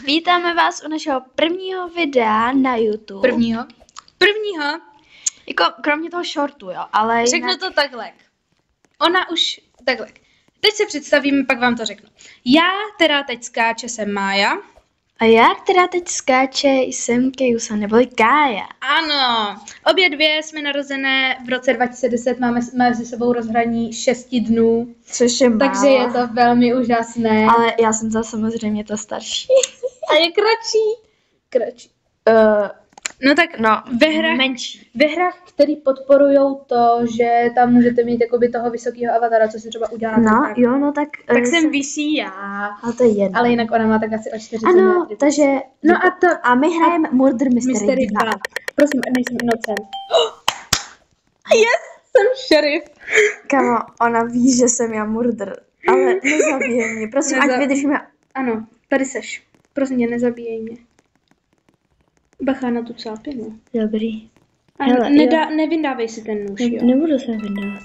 Vítáme vás u našeho prvního videa na YouTube. Prvního? Jako kromě toho shortu, jo, ale Řeknu to takhle. Ona už takhle. Teď se představím, pak vám to řeknu. Já teda teď skáče, jsem Mája. A já, která teď skáče, jsem Kejusa, neboli Kája. Ano, obě dvě jsme narozené v roce 2010, máme mezi sebou rozhraní 6 dnů. Což je málo. Takže je to velmi úžasné. Ale já jsem to samozřejmě to starší. A je kratší. No tak menší. Ve hrách, které podporují to, že tam můžete mít jakoby toho vysokého avatara, co si třeba uděláte. No, tak. jo, no tak... Tak jsem vyšší já. A to je jedno. Ale jinak ona má tak asi o 40 Ano, takže... No a my hrajeme Murder Mystery 2. Prosím, nejsem inocent. Yes, jsem šerif. Kamo, ona ví, že jsem já murder. Ale nezabije mě, prosím, ať vydržíme. Ano, tady seš. Prosím tě, nezabíjej mě. Bacha na tu cápinu. Dobrý. Hele, nevydávej si ten nůž, jo. Nebudu se vydávat.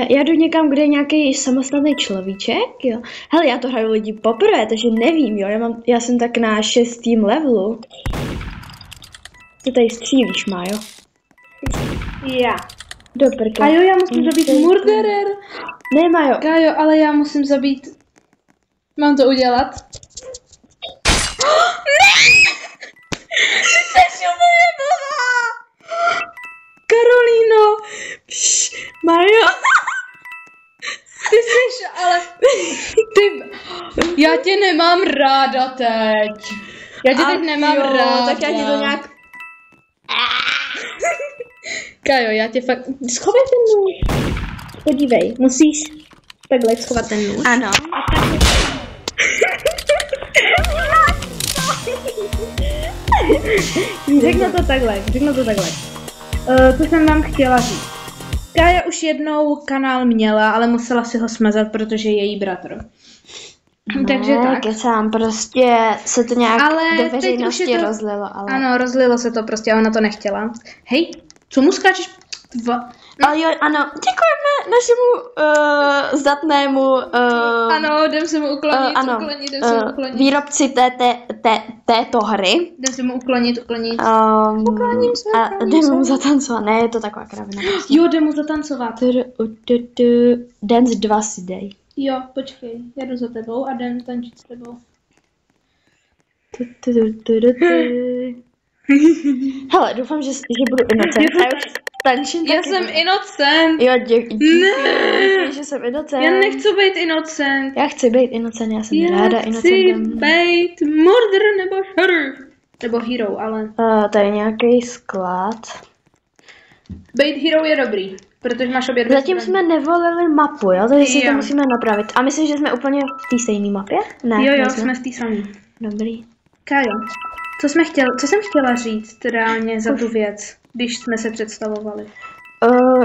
Já jdu někam, kde je nějaký samostatný človíček, jo. Hele, já to hraju lidi poprvé, takže nevím, jo. Já jsem tak na 6. levelu. Ty tady střílíš, Májo. Já. Do prka. A jo, já musím zabít murderer. Ne, Májo. Kájo, ale já musím zabít... Mám to udělat? Ne! Jsi moje boha! Karolíno! Májo! Ty jsi, ale... Já tě nemám ráda teď. Já tě teď nemám ráda. Tak já ti to nějak... Kajo, já tě fakt... Schovej ten nůž. Podívej, musíš takhle schovat ten nůž. Ano. Řeknu to takhle. Co jsem vám chtěla říct. Kája už jednou kanál měla, ale musela si ho smazat, protože je její bratr. Takže tak. Kecám, prostě se to nějak do veřejnosti to... rozlilo, ale... Ano, rozlilo se to prostě a ona to nechtěla. Hej, co mu skáčeš? Ale jo, ano, děkujeme našemu zdatnému... ano, jdem se mu uklonit, výrobci této hry. Jdem se mu uklonit. Ukloním se. A jdem mu zatancovat, ne, je to taková kravina. Jo, jdem mu zatancovat. Dance 2 si dej. Jo, počkej, já jdu za tebou a jdem tančit s tebou. Hele, doufám, že budu inocent. Já jsem inocent. Jo, díky, že jsem inocent. Já nechci být inocent. Já chci být inocent, já jsem ráda inocentem. Já chci být murder nebo sheriff. Nebo hero, ale... Tady nějaký sklad. Být hero je dobrý, protože máš obě dvě Zatím jsme nevolili mapu, jo, takže si to musíme napravit. A myslím, že jsme úplně v té stejné mapě? Ne, jo, jsme v té samé. Dobrý. Kájo, co jsem chtěla říct reálně za tu věc, když jsme se představovali?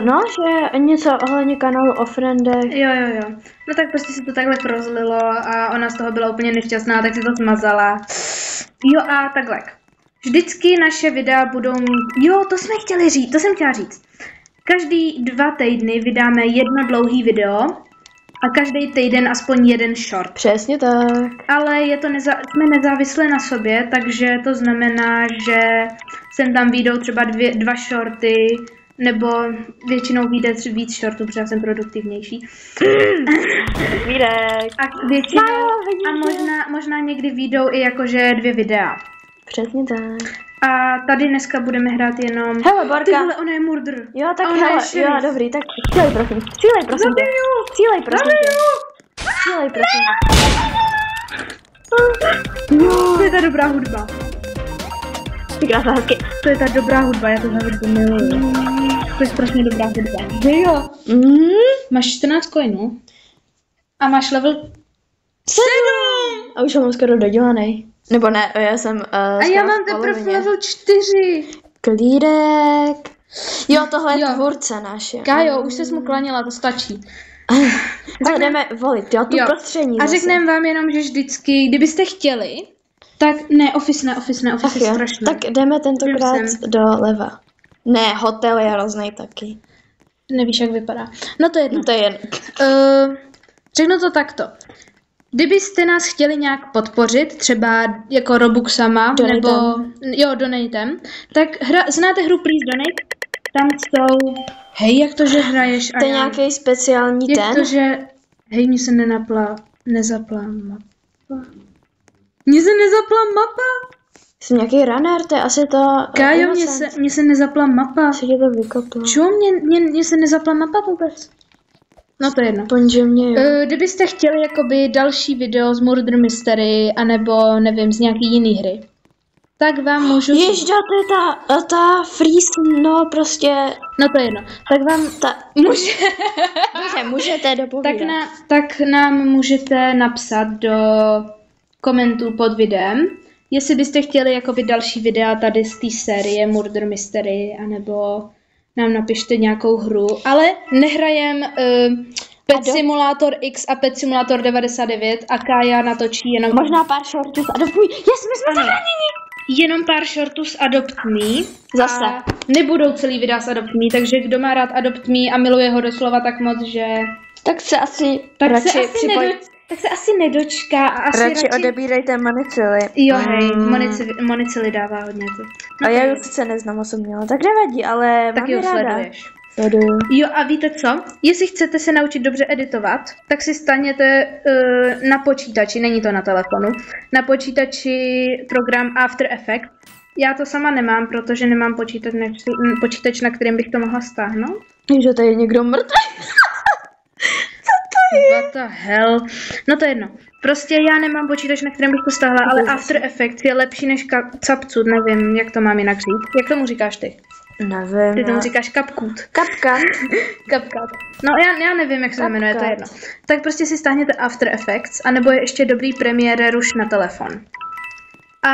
No, že něco ohledně kanálu o friendech. Jo. No tak prostě se to takhle rozlilo a ona z toho byla úplně nešťastná, tak si to smazala. Jo a takhle. Vždycky naše videa budou mít... Jo, to jsem chtěla říct. Každý 2 týdny vydáme jedno dlouhý video a každý týden aspoň jeden short. Přesně tak. Ale jsme nezávislé na sobě, takže to znamená, že sem tam vyjdou třeba 2 shorty, nebo většinou vyjde víc shortů, protože já jsem produktivnější. Vírek. A většinou, možná někdy vyjdou i jakože 2 videa. Přesně tak. A tady dneska budeme hrát jenom... Hele, Borka. Ty vole, ona je murder. Jo, tak hele, jo, dobrý, tak střílej prosím tě. To je ta dobrá hudba. Ty krásná hezky. To je ta dobrá hudba, já tohle hudbu miluji. To je strašně dobrá hudba. Že jo? Máš 14 coinů. A máš level 7! A už ho mám skoro dodělaný. Nebo ne, já jsem a já mám teprve level 4. Klídek. Jo, tohle je tvůrce naše. Kájo, už se mu klanila, to stačí. Ale jdeme volit, jo, tu prostřední. A řekneme vám jenom, že vždycky, kdybyste chtěli, tak ne, office je strašné. Tak jdeme tentokrát doleva. Ne, hotel je hroznej taky. Nevíš, jak vypadá. No to je jedno. To je jen. Řeknu to takto. kdybyste nás chtěli nějak podpořit, třeba jako Robuxama, Donatem. nebo donatem, tak znáte hru Please Donate? Tam jsou, hej, jak to, že hraješ a To je já... nějaký speciální Jak ten? to, že, hej, mně se nezapla mapa. Mně se nezapla mapa. Jsem nějaký runner, to je asi to... Kájo, mně se nezapla mapa. Se tě to vykoplo. Čeho mně se nezapla mapa vůbec? No to je jedno. Ponže mě jo. Kdybyste chtěli jakoby další video z Murder Mystery, anebo nevím, z nějaký jiný hry, tak vám můžu... Ježďa, to je ta freeze, no prostě... No to je jedno. Tak vám... Můžete dopovídat. Tak nám můžete napsat do komentů pod videem, jestli byste chtěli jakoby další videa tady z té série Murder Mystery, anebo nám napište nějakou hru, ale nehrajem Pet Simulator X a Pet Simulator 99 a Kája natočí jenom... Možná pár shortů z Adopt Me. Yes, my jsme zachráněni! Jenom pár shortů z Adopt Me. Zase. A nebudou celý videa z Adopt Me, takže kdo má rád Adopt Me a miluje ho doslova tak moc, že... Tak se asi Tak se asi nedočká a asi radši... odebírejte Monicily. Jo, hej, Monicily dává hodně to. No, a já ji sice neznám osobně, tak nevadí, ale tak mám jo, ji ráda. sleduješ. Sleduju. Jo, a víte co? Jestli chcete se naučit dobře editovat, tak si stáhněte na počítači, není to na telefonu, na počítači program After Effects. Já to sama nemám, protože nemám počítač, na kterém bych to mohla stáhnout. Že tady je někdo mrtvý. What the hell? No to je jedno. Prostě já nemám počítač, na kterém bych to stáhla, ale After Effects je lepší než Capcut, nevím, jak to mám jinak říct. Jak tomu říkáš ty? Nevím. Ty tomu říkáš CapCut. CapCut. No já nevím, jak se to jmenuje, to je jedno. Tak prostě si stáhněte After Effects, anebo je ještě dobrý Premiere Rush na telefon. A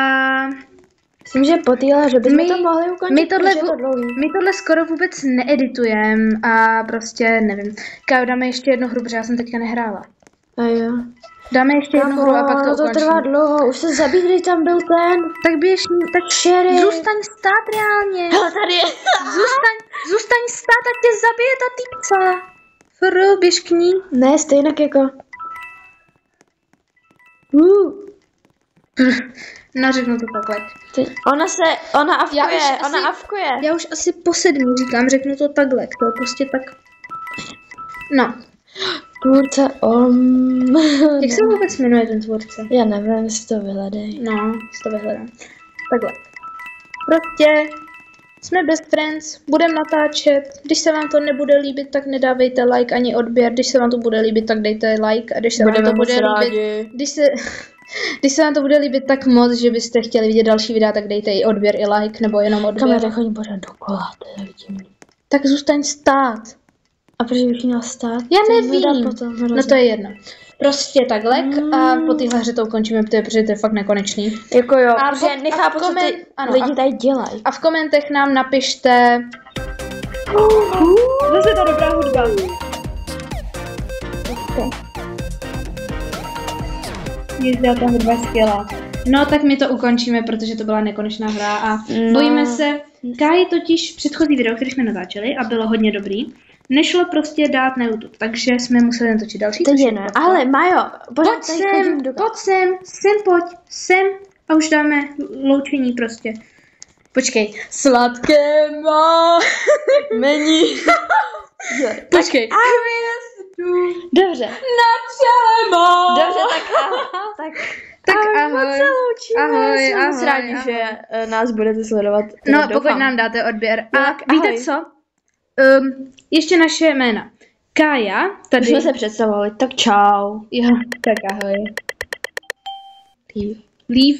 myslím, že po téhle, že bychom to mohli ukončit, my tohle skoro vůbec needitujeme a prostě nevím. Kájo, dáme ještě jednu hru, protože já jsem teďka nehrála. A jo. Dáme ještě jednu hru a pak to ukončíme. To trvá dlouho, už se zabít, tam byl ten. Tak běž, tak zůstaň stát reálně. Hele, tady je. Zůstaň stát, ať tě zabije ta týpca. Fru, běž k ní. Ne, stejně jako. No, řeknu to takhle. Ona afkuje. Já už asi po 7 říkám, řeknu to takhle, to je prostě tak. No. Tvůrce Jak se vůbec jmenuje ten tvůrce? Já nevím, jestli to vyhledej. No, si to vyhledám. Takhle. Prostě jsme best friends, budeme natáčet. Když se vám to nebude líbit, tak nedávejte like ani odběr. Když se vám to bude líbit, tak dejte like. A když se vám to bude líbit, když se vám to bude líbit tak moc, že byste chtěli vidět další videa, tak dejte i odběr, i like, nebo jenom odběr. Kamera chodí pořád dokola, to je vidím. Tak zůstaň stát. A proč bych měla stát? Já nevím. No to je jedno. Prostě takhle a po téhle hře to ukončíme, protože to je fakt nekonečný. Jako jo, protože nechápu, co ty lidi tady dělají. A v komentech nám napište... Zase ta dobrá hudba. Jezdá ta hudba skvělá. No tak my to ukončíme, protože to byla nekonečná hra a bojíme se. Káji totiž předchozí video, který jsme natáčeli a bylo hodně dobrý, nešlo prostě dát na YouTube, takže jsme museli natočit další. Ale Majo, pojď sem a už dáme loučení prostě. Počkej, sladké má mení. Počkej. Dobře. Na čele má. Dobře, tak ahoj. Ahoj. Jsem rádi, že nás budete sledovat. No, pokud nám dáte odběr. A víte co? Ještě naše jména. Kája, tady. Už jsme se představovali, tak čau. Jo, tak ahoj. Leave.